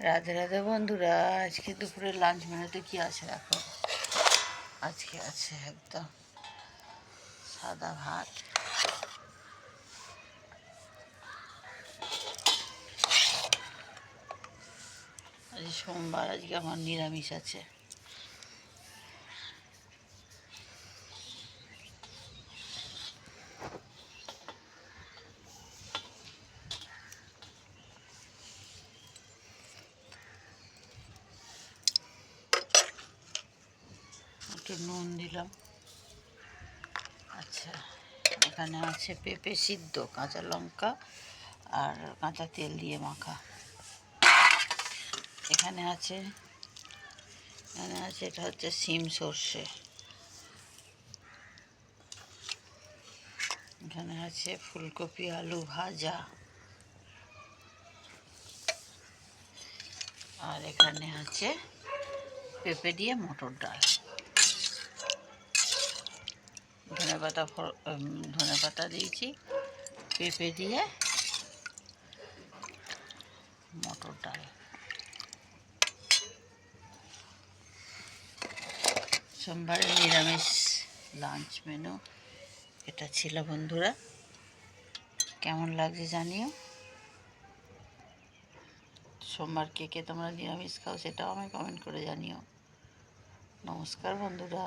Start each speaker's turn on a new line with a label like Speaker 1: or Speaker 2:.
Speaker 1: রাধে রাধে বন্ধুরা, আজকে দুপুরে লাঞ্চ মেনুতে কি আছে দেখো। আজকে আছে একদম সাদা ভাত, আজ সোমবার, আজকে আমার নিরামিষ আছে। একটু নুন দিলাম। আচ্ছা, এখানে আছে পেঁপে সিদ্ধ, কাঁচা লঙ্কা আর কাঁচা তেল দিয়ে মাখা। এখানে আছে এটা হচ্ছে শিম সর্ষে। এখানে আছে ফুলকপি আলু ভাজা। আর এখানে আছে পেঁপে দিয়ে মটর ডাল। ধনে পাতা দিয়েছি, পেঁপে দিয়ে মটর ডাল। সোমবারের নিরামিষ লাঞ্চ মেনু এটা ছিল বন্ধুরা। কেমন লাগছে জানিও। সোমবার কে কে তোমরা নিরামিষ খাও সেটাও আমায় কমেন্ট করে জানিও। নমস্কার বন্ধুরা।